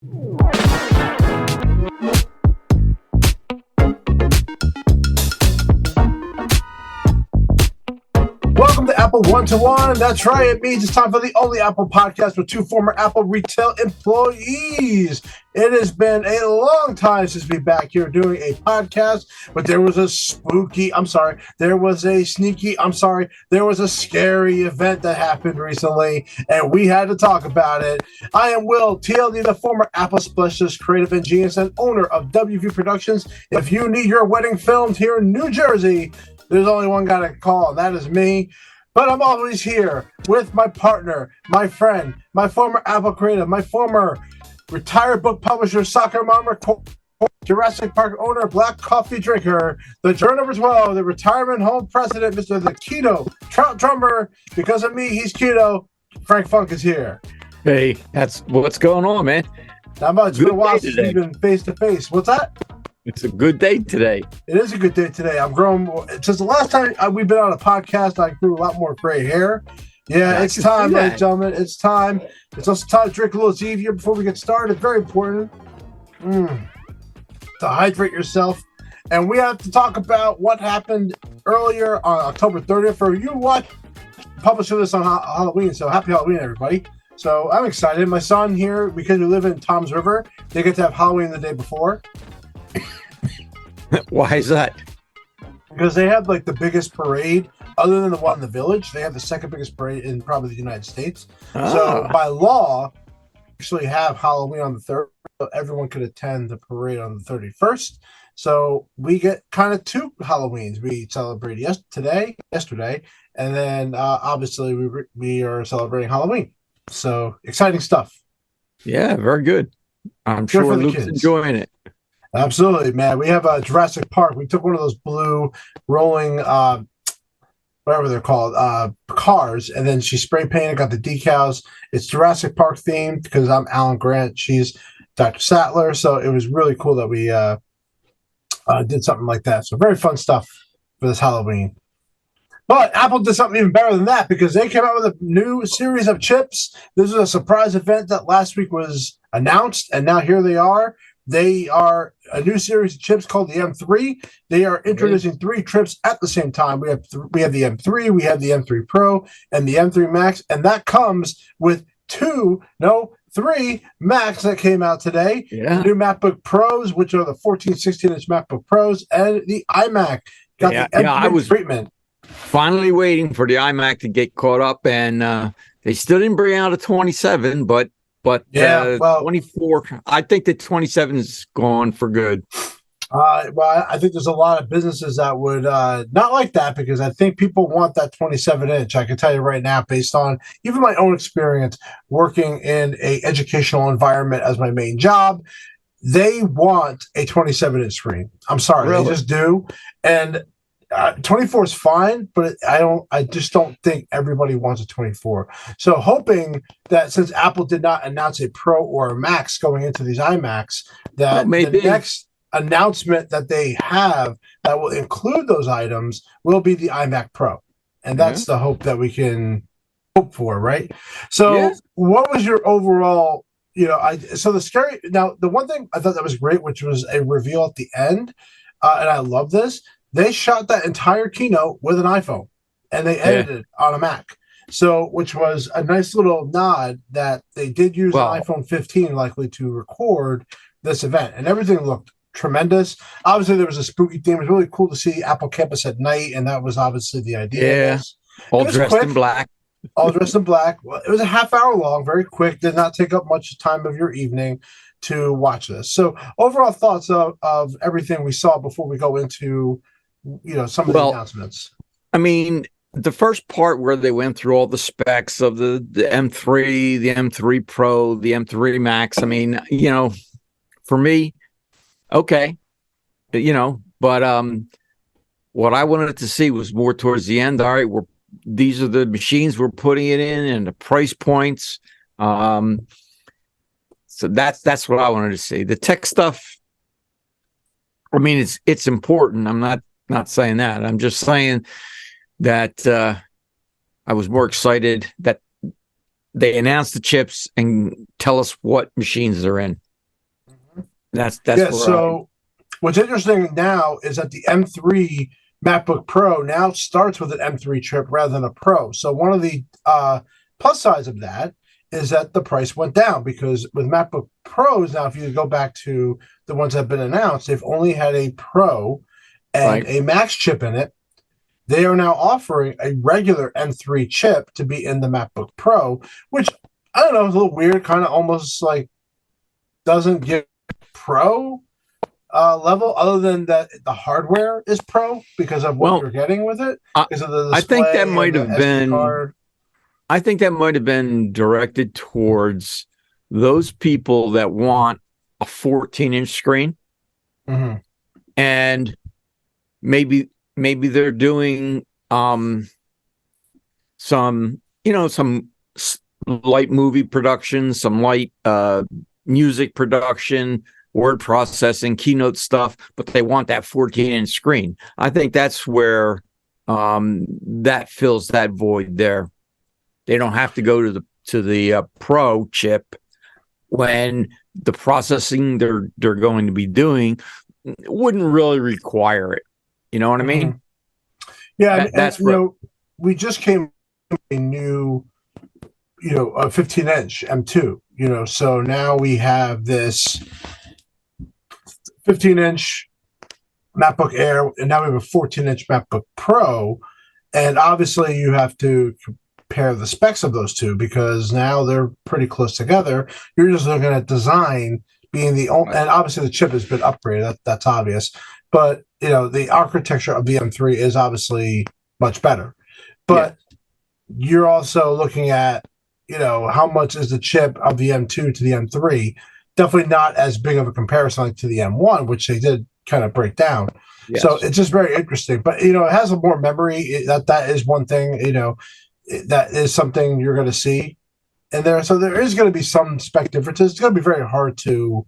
Welcome to Apple One-to-One. That's right. It means it's time for the only Apple podcast with two former Apple retail employees. It has been a long time since we've been back here doing a podcast, but there was a scary event that happened recently, and we had to talk about it. I am Will, TLD, the former Apple specialist, creative and genius, and owner of WV Productions. If you need your wedding filmed here in New Jersey, there's only one guy to call, and that is me. But I'm always here with my partner, my friend, my former Apple creative, my former retired book publisher, soccer mom, Jurassic Park owner, black coffee drinker, the juror number 12, the retirement home president, Mr. The Keto Trout Drummer. Because of me, he's keto. Frank Funk is here. Hey, that's what's going on, man. Not much. It's been a while since we've been face to face. What's that? It's a good day today. It is a good day today. I've grown since the last time we've been on a podcast. I grew a lot more gray hair. Yeah, it's time, ladies and gentlemen. It's time. It's also time to drink a little Zevia before we get started. Very important to hydrate yourself. And we have to talk about what happened earlier on October 30th. For you, what published this on Halloween. So happy Halloween, everybody. So I'm excited. My son here, because we live in Toms River, they get to have Halloween the day before. Why is that? Because they have like the biggest parade, other than the one in the village. They have the second biggest parade in probably the United States. So by law, actually have Halloween on the 3rd. So everyone could attend the parade on the 31st. So we get kind of two Halloweens. We celebrate yesterday, and then obviously we are celebrating Halloween. So exciting stuff. Yeah, very good. I'm sure Luke's enjoying it. Absolutely, man. We have Jurassic Park. We took one of those blue rolling, whatever they're called, cars, and then she spray painted, got the decals. It's Jurassic Park themed because I'm Alan Grant. She's Dr. Sattler. So it was really cool that we did something like that. So very fun stuff for this Halloween. But Apple did something even better than that because they came out with a new series of chips. This is a surprise event that last week was announced, and now here they are. They are a new series of chips called the M3. They are introducing three chips at the same time. We have the M3, we have the M3 Pro, and the M3 Max, and that comes with three Macs that came out today. Yeah. The new MacBook Pros, which are the 14, 16-inch MacBook Pros, and the iMac got the M3 treatment. Finally waiting for the iMac to get caught up, and they still didn't bring out a 27, but 24, I think the 27 is gone for good. Well, I think there's a lot of businesses that would not like that because I think people want that 27-inch. I can tell you right now, based on even my own experience working in a educational environment as my main job, they want a 27-inch screen. I'm sorry, They just do. And 24 is fine, but I just don't think everybody wants a 24. So hoping that since Apple did not announce a Pro or a Max going into these iMacs, that the next announcement that they have that will include those items will be the iMac Pro. And that's the hope that we can hope for, right? So what was your overall, the one thing I thought that was great, which was a reveal at the end, and I love this. They shot that entire keynote with an iPhone, and they edited it on a Mac. So, which was a nice little nod that they did use an iPhone 15 likely to record this event, and everything looked tremendous. Obviously, there was a spooky theme. It was really cool to see Apple Campus at night, and that was obviously the idea. Yeah, all dressed in black. All dressed in black. Well, it was a half hour long, very quick. Did not take up much time of your evening to watch this. So, overall thoughts of everything we saw before we go into some of the announcements. I mean, the first part where they went through all the specs of the M3, the M3 Pro, the M3 Max. I mean, for me, okay, but what I wanted to see was more towards the end. All right, these are the machines we're putting it in and the price points. So that's what I wanted to see. The tech stuff, I mean, it's important. I'm not saying that. I'm just saying that I was more excited that they announced the chips and tell us what machines they're in. That's Yeah. where I So what's interesting now is that the M3 MacBook Pro now starts with an M3 chip rather than a Pro. So one of the plus sides of that is that the price went down because with MacBook Pros now, if you go back to the ones that have been announced, they've only had a Pro and right. a Max chip in it. They are now offering a regular M3 chip to be in the MacBook Pro, which I don't know, is a little weird, kind of almost like doesn't give Pro level other than that the hardware is Pro because of what Well, you're getting with it, I, because of the I think that display and might the have SD been card. I think that might have been directed towards those people that want a 14-inch screen, Mm-hmm. and maybe they're doing some some light movie production, some light music production, word processing, keynote stuff, but they want that 14-inch screen. I think that's where that fills that void there. They don't have to go to the Pro chip when the processing they're going to be doing wouldn't really require it. You know what I Mm-hmm. mean? Yeah, and That's right. we just came a new, a 15-inch M2. So now we have this 15-inch MacBook Air, and now we have a 14-inch MacBook Pro. And obviously, you have to compare the specs of those two because now they're pretty close together. You're just looking at design being the only, and obviously the chip has been upgraded. That's obvious. But the architecture of the M3 is obviously much better. Yeah. But you're also looking at, how much is the chip of the M2 to the M3? Definitely not as big of a comparison like to the M1, which they did kind of break down. So Yes. it's just very interesting. But it has more memory. That is one thing. That is something you're going to see in there. So there is going to be some spec differences. It's going to be very hard to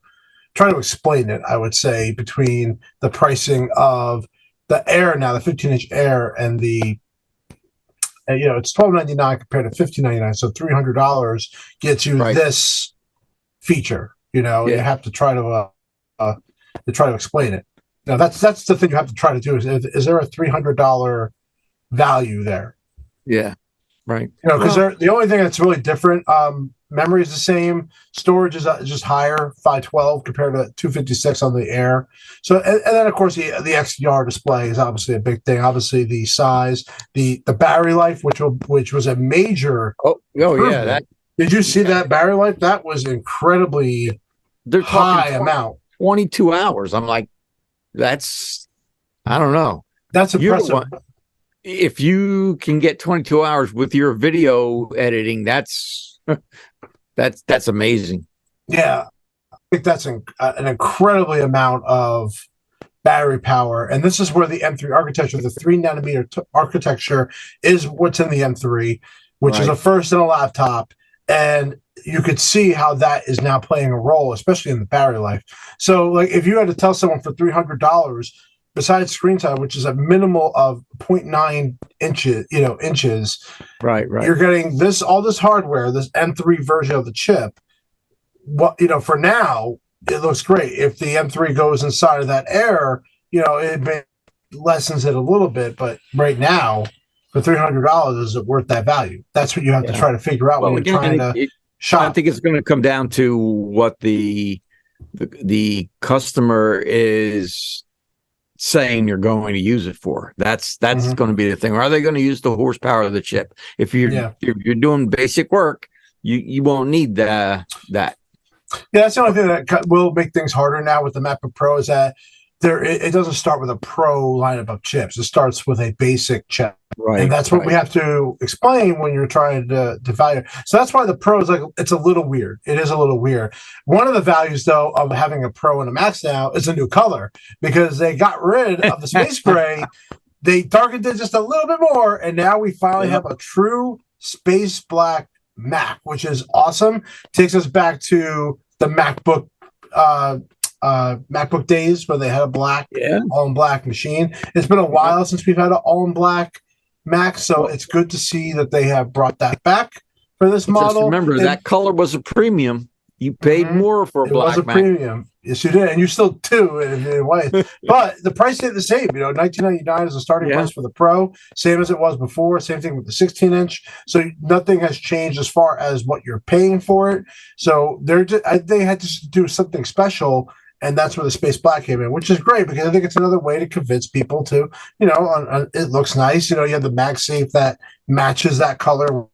try to explain it. I would say between the pricing of the Air now, the 15-inch Air, and the it's $12.99 compared to $15.99. So $300 gets you Right. this feature. You Yeah. have to try to explain it. Now that's the thing you have to try to do is there a $300 value there? Yeah. Right. Because Well, the only thing that's really different, memory is the same, storage is just higher, 512 compared to 256 on the Air. So and then of course the XDR display is obviously a big thing. Obviously the size, the battery life, which was a major oh yeah. improvement. Did you see Yeah. that battery life? That was incredibly They're talking high amount. 22 hours. I'm like, that's I don't know. That's You're the impressive. one. If you can get 22 hours with your video editing, that's amazing. Yeah, I think that's an incredibly amount of battery power. And this is where the M3 architecture, the 3 nanometer architecture, is what's in the M3, which is Right. a first in a laptop. And you could see how that is now playing a role, especially in the battery life. So, like, if you had to tell someone for $300, besides screen time, which is a minimal of 0.9 inches, Right. Right. you're getting all this hardware, this M3 version of the chip. For now, it looks great. If the M3 goes inside of that Air, it lessens it a little bit. But right now, for $300, is it worth that value? That's what you have to try to figure out when Well, you're trying again, to I shop. think it's going to come down to what the customer is saying you're going to use it for. That's Mm-hmm. going to be the thing. Or are they going to use the horsepower of the chip? If you're doing basic work, you won't need that. Yeah, that's the only thing that will make things harder now with the MacBook Pro is that it doesn't start with a Pro lineup of chips. It starts with a basic chip. And Right. that's what we have to explain when you're trying to value. So that's why the Pro is it's a little weird. It is a little weird. One of the values, though, of having a Pro and a Max now is a new color because they got rid of the space gray. They darkened it just a little bit more. And now we finally have a true space black Mac, which is awesome. Takes us back to the MacBook days where they had a all in black machine. It's been a while since we've had an all in black Mac, so it's good to see that they have brought that back for this model. Just remember that color was a premium. You paid more for a black Mac. It was a premium. Yes, you did, and you still do in ways. But the price stayed the same. You know, $19.99 is the starting Yeah. price for the Pro, same as it was before. Same thing with the 16-inch. So nothing has changed as far as what you're paying for it. So they had to do something special, and that's where the Space Black came in, which is great because I think it's another way to convince people to, you know, it looks nice. You know, you have the MagSafe that matches that color.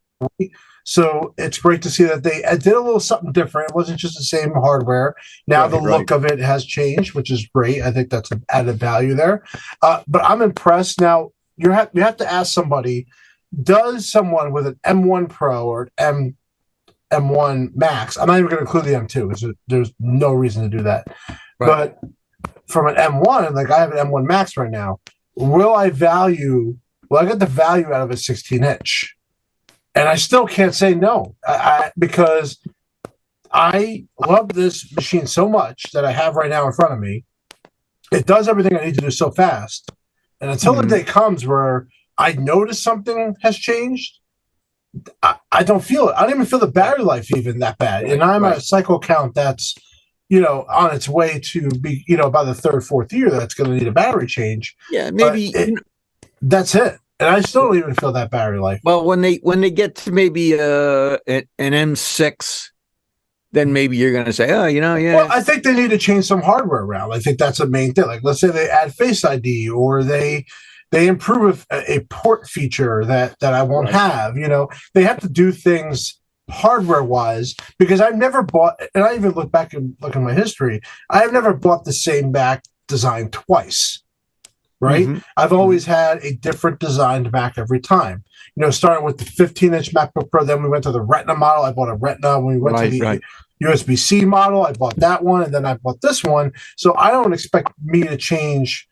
So it's great to see that they did a little something different. It wasn't just the same hardware. Now the look of it has changed, which is great. I think that's an added value there. But I'm impressed. Now you have to ask somebody: does someone with an M1 Pro or M1 Max? I'm not even going to include the M2 because there's no reason to do that. Right. But from an M1, like I have an M1 Max right now, will I value? Well, I get the value out of a 16-inch. And I still can't say no because I love this machine so much that I have right now in front of me. It does everything I need to do so fast. And until the day comes where I notice something has changed, I don't feel it. I don't even feel the battery life even that bad. And I'm at a cycle count that's, you know, on its way to be, you know, by the third, fourth year that's going to need a battery change. Yeah, maybe that's it. And I still don't even feel that battery life. Well, when they get to maybe an M6, then maybe you're going to say, oh, you know, yeah. Well, I think they need to change some hardware around. I think that's a main thing. Like, let's say they add Face ID or they improve a port feature that I won't have. You know, they have to do things hardware wise because I've never bought, and I even look back and look at my history. I've never bought the same Mac design twice. Right? I've always had a different designed Mac every time. You know, starting with the 15-inch MacBook Pro, then we went to the Retina model. I bought a Retina. When we went to the USB-C model, I bought that one, and then I bought this one. So I don't expect me to change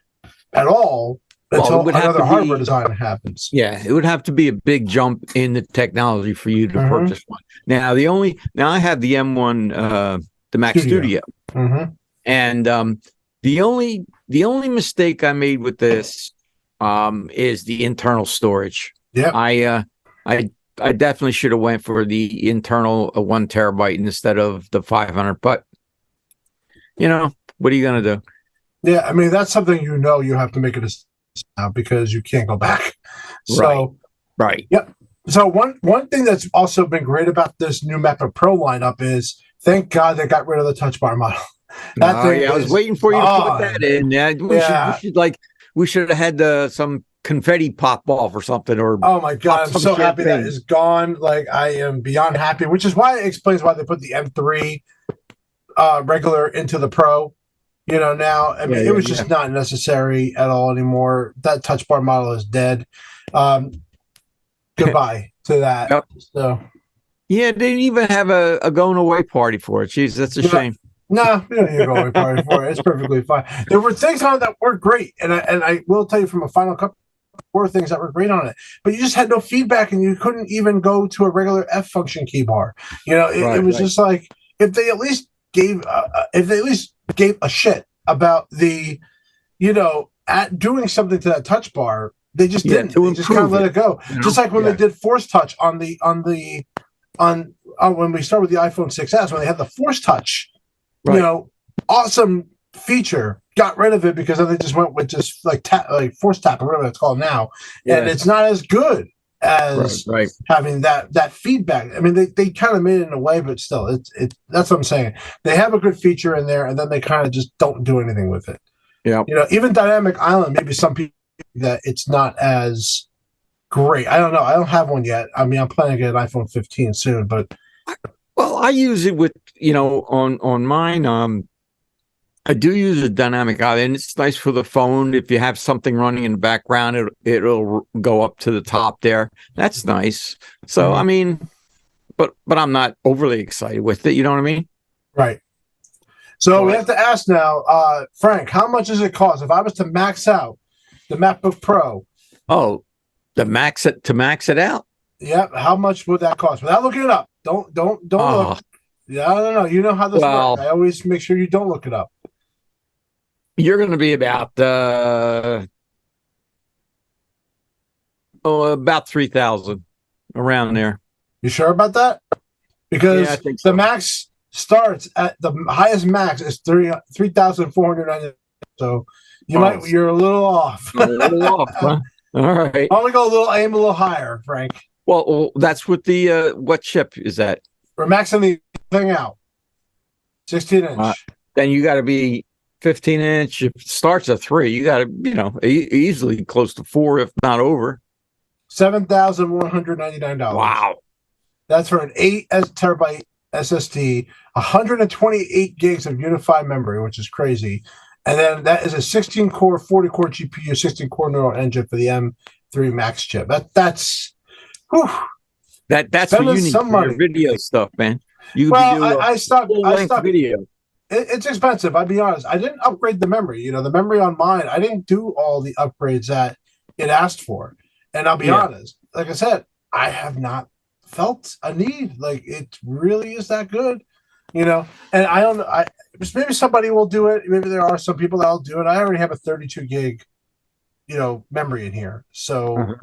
at all until another hardware design happens. Yeah, it would have to be a big jump in the technology for you to purchase one. Now, I have the M1, the Mac Studio. And the only mistake I made with this is the internal storage. Yeah, I definitely should have went for the internal 1 terabyte instead of the 500. But you know, what are you gonna do? Yeah, I mean that's something you have to make a decision now because you can't go back. So right. Yep. So one thing that's also been great about this new MacBook Pro lineup is thank God they got rid of the Touch Bar model. I was waiting for you to put that in. Yeah, we should have had some confetti pop off or something. Or oh my God, I'm so happy that is gone. Like I am beyond happy, which is why it explains why they put the M3 regular into the Pro. You know, now I mean it was just not necessary at all anymore. That Touch Bar model is dead. Goodbye to that. Yep. So yeah, they didn't even have a going away party for it. Jeez, that's a shame. No, we don't need a going away party for it. It's perfectly fine. There were things on it that were great, and I will tell you from a Final Cut, were things that were great on it, but you just had no feedback, and you couldn't even go to a regular F function key bar. You know, it was just like if they at least gave a shit about the, you know, at doing something to that touch bar, they just didn't. They just kind of let it go. You know? Just like when they did Force Touch on when we started with the iPhone 6s, when they had the Force Touch. You know, awesome feature. Got rid of it because then they just went with just like force tap or whatever it's called now, and it's not as good as having that feedback. I mean, they kind of made it in a way, but still, it's that's what I'm saying. They have a good feature in there, and then they kind of just don't do anything with it. Yeah, you know, even Dynamic Island. Maybe some people that it's not as great. I don't know. I don't have one yet. I mean, I'm planning to get an iPhone 15 soon, but. Well, I use it with, you know, on mine. I do use a dynamic island. It's nice for the phone. If you have something running in the background, it'll go up to the top there. That's nice. So, I mean, but I'm not overly excited with it. You know what I mean? Right. So we have to ask now, Frank, how much does it cost if I was to max out the MacBook Pro? Oh, to max it out. Yeah. How much would that cost? Without looking it up. Don't look. Yeah, I don't know. You know how this works. I always make sure you don't look it up. You're going to be about about 3,000 around there. You sure about that? Because I think so. the Max starts at the highest max is 3,490. So Oh, you're a little off. a little off, huh? All right. I want to go aim a little higher, Frank. Well, that's what the what chip is that? We're maxing the thing out. 16 inch. Then you got to be 15-inch. If it starts at 3, you got to, easily close to 4, if not over. $7,199. Wow. That's for an 8 terabyte SSD, 128 gigs of unified memory, which is crazy. And then that is a 16 core, 40 core GPU, 16 core neural engine for the M3 Max chip. That's whew, that's what you need for your video stuff, man. You well, I stopped video. It's expensive. I'll be honest. I didn't upgrade the memory. The memory on mine, I didn't do all the upgrades that it asked for. And I'll be honest, like I said, I have not felt a need. Like, it really is that good, and I don't know. Maybe somebody will do it. Maybe there are some people that will do it. I already have a 32 gig, memory in here. So,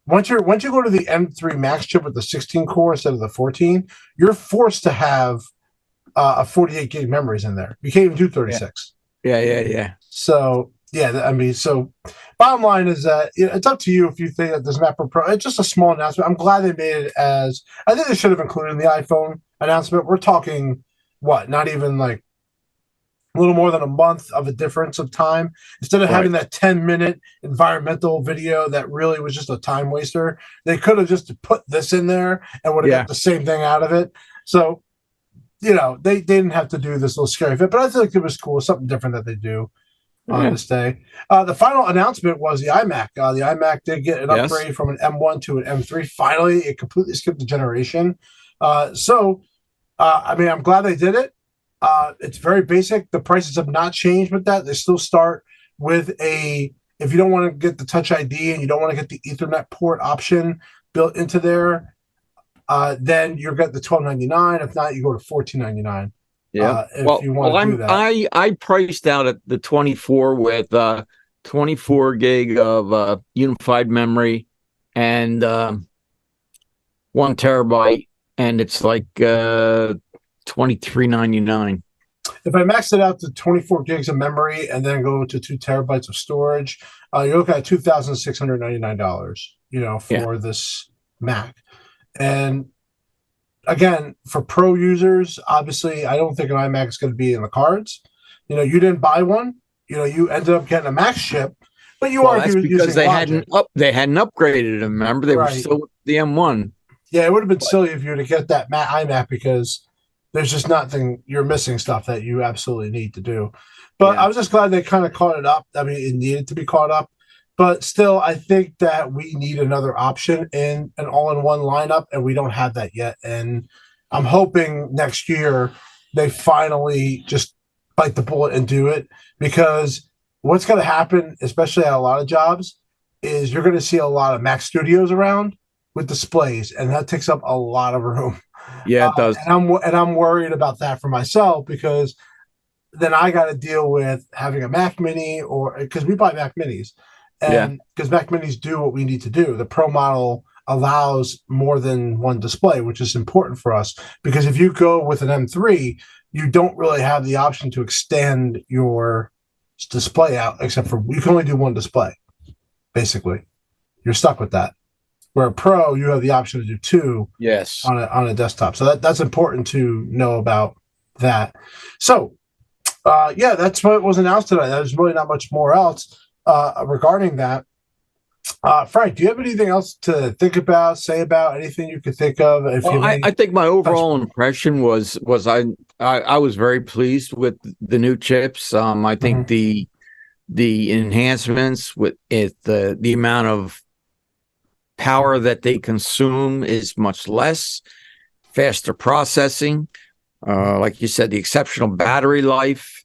once you go to the M3 Max chip with the 16 core instead of the 14, you're forced to have a 48 gig memories in there. You can't even do 36. Yeah. So so bottom line is that it's up to you if you think that this MacBook Pro. It's just a small announcement. I'm glad they made it as. I think they should have included in the iPhone announcement. We're talking not even like a little more than a month of a difference of time. Instead of having that 10-minute environmental video that really was just a time waster, they could have just put this in there and would have got the same thing out of it. So, they didn't have to do this little scary fit, but I feel like it was cool. Something different that they do on this day. The final announcement was the iMac. The iMac did get an upgrade from an M1 to an M3. Finally, it completely skipped a generation. I'm glad they did it. It's very basic. The prices have not changed with that. They still start with if you don't want to get the Touch ID and you don't want to get the Ethernet port option built into there, then you'll get the $12.99. If not, you go to $14.99. Yeah. If you want to do that. I priced out at the 24 with 24 gig of unified memory and 1 terabyte, and it's like $23.99. If I max it out to 24 gigs of memory and then go to 2 terabytes of storage, you look at $2,699. For this Mac. And again, for pro users, obviously, I don't think an iMac is going to be in the cards. You didn't buy one. You ended up getting a Max chip, but that's because they hadn't upgraded them. Remember, they were still with the M1. Yeah, it would have been silly if you were to get that iMac because there's just nothing. You're missing stuff that you absolutely need to do. But I was just glad they kind of caught it up. I mean, it needed to be caught up. But still, I think that we need another option in an all-in-one lineup, and we don't have that yet. And I'm hoping next year they finally just bite the bullet and do it, because what's going to happen, especially at a lot of jobs, is you're going to see a lot of Mac Studios around with displays, and that takes up a lot of room. Yeah, it does. And I'm worried about that for myself, because then I got to deal with having a Mac Mini, or because we buy Mac Minis. And because Mac Minis do what we need to do. The Pro model allows more than one display, which is important for us, because if you go with an M3, you don't really have the option to extend your display out, except for you can only do one display. Basically, you're stuck with that. Where a Pro, you have the option to do 2 on a desktop. So that's important to know about that. So that's what was announced today. There's really not much more else regarding that. Frank, do you have anything else to think about, say about, anything you could think of? I think my overall impression was I was very pleased with the new chips. I think the enhancements with it, the amount of power that they consume is much less, faster processing, like you said, the exceptional battery life.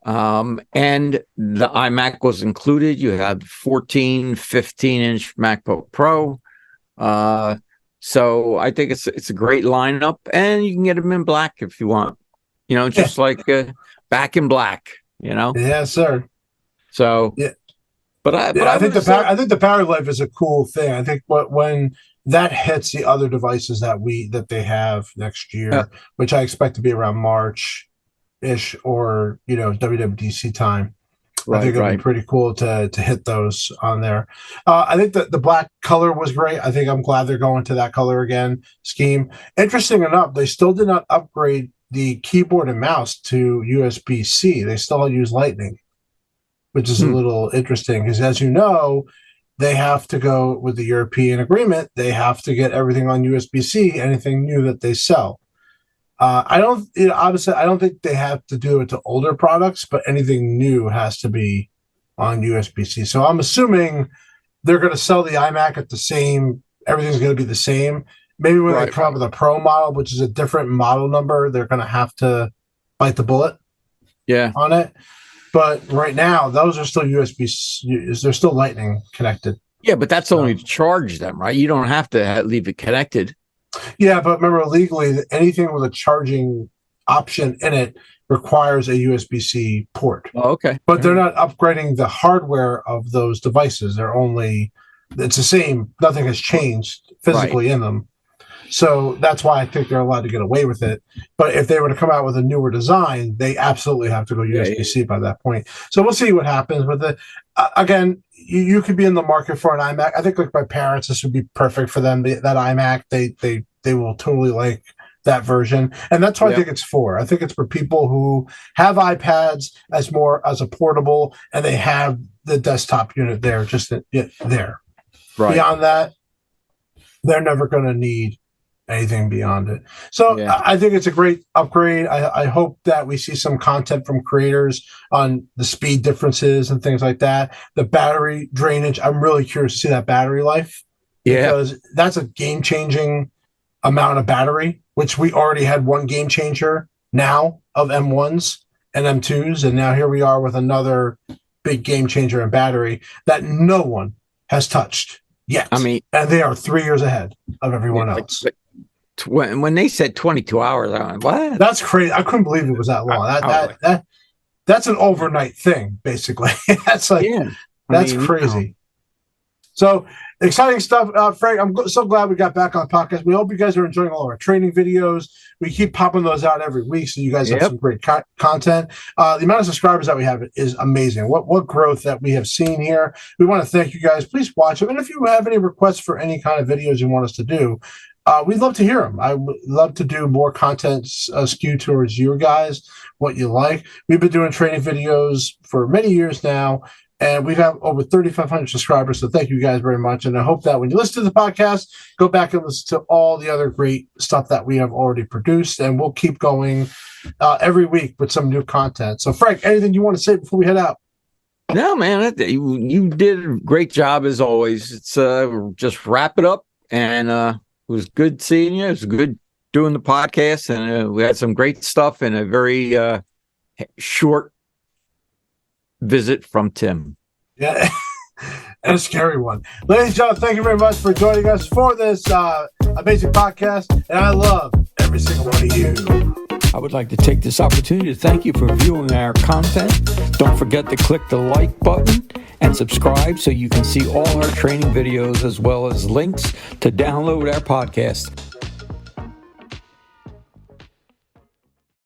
And the iMac was included. You had 14, 15-inch MacBook Pro. So I think it's a great lineup, and you can get them in black if you want. Just like back in black. Yes, sir. So yeah. But I think the battery life is a cool thing. I think when that hits the other devices that they have next year, which I expect to be around March ish, or WWDC time. I think it'd be pretty cool to hit those on there. I think that the black color was great. I think I'm glad they're going to that color again scheme. Interesting enough, they still did not upgrade the keyboard and mouse to USB-C. They still use Lightning, which is a little interesting because, as you know, they have to go with the European agreement. They have to get everything on USB-C, anything new that they sell. Obviously, I don't think they have to do it to older products, but anything new has to be on USB-C. So I'm assuming they're going to sell the iMac at the same, everything's going to be the same. Maybe when they come up with a Pro model, which is a different model number, they're going to have to bite the bullet on it. But right now, those are still USB, they're still Lightning connected. Yeah, but that's only to charge them, right? You don't have to leave it connected. Yeah, but remember, legally, anything with a charging option in it requires a USB-C port. Oh, okay. But they're not upgrading the hardware of those devices. It's the same. Nothing has changed physically in them. So that's why I think they're allowed to get away with it. But if they were to come out with a newer design, they absolutely have to go USB-C by that point. So we'll see what happens with it. Again, you could be in the market for an iMac. I think, like my parents, this would be perfect for them. That iMac, they will totally like that version, and that's what I think it's for. I think it's for people who have iPads as a portable, and they have the desktop unit there, just there. Right. Beyond that, they're never going to need anything beyond it. So I think it's a great upgrade. I hope that we see some content from creators on the speed differences and things like that. The battery drainage, I'm really curious to see that battery life. Because that's a game-changing amount of battery, which we already had one game changer now of M1s and M2s, and now here we are with another big game changer in battery that no one has touched yet. I mean, and they are 3 years ahead of everyone else. When they said 22 hours, I went, what? That's crazy. I couldn't believe it was that long. That's an overnight thing, basically. That's crazy. So exciting stuff, Frank. I'm so glad we got back on the podcast. We hope you guys are enjoying all of our training videos. We keep popping those out every week, so you guys have some great content. The amount of subscribers that we have is amazing. What growth that we have seen here. We want to thank you guys. Please watch them. And if you have any requests for any kind of videos you want us to do, we'd love to hear them. I would love to do more content skewed towards you guys, what you like. We've been doing training videos for many years now, and we've had over 3,500 subscribers. So thank you guys very much. And I hope that when you listen to the podcast, go back and listen to all the other great stuff that we have already produced. And we'll keep going every week with some new content. So, Frank, anything you want to say before we head out? No, man, you did a great job as always. It's just wrap it up. And it was good seeing you. It was good doing the podcast. And we had some great stuff in a very short visit from Tim. Yeah, and a scary one. Ladies and gentlemen, thank you very much for joining us for this amazing podcast. And I love every single one of you. I would like to take this opportunity to thank you for viewing our content. Don't forget to click the like button and subscribe so you can see all our training videos as well as links to download our podcast.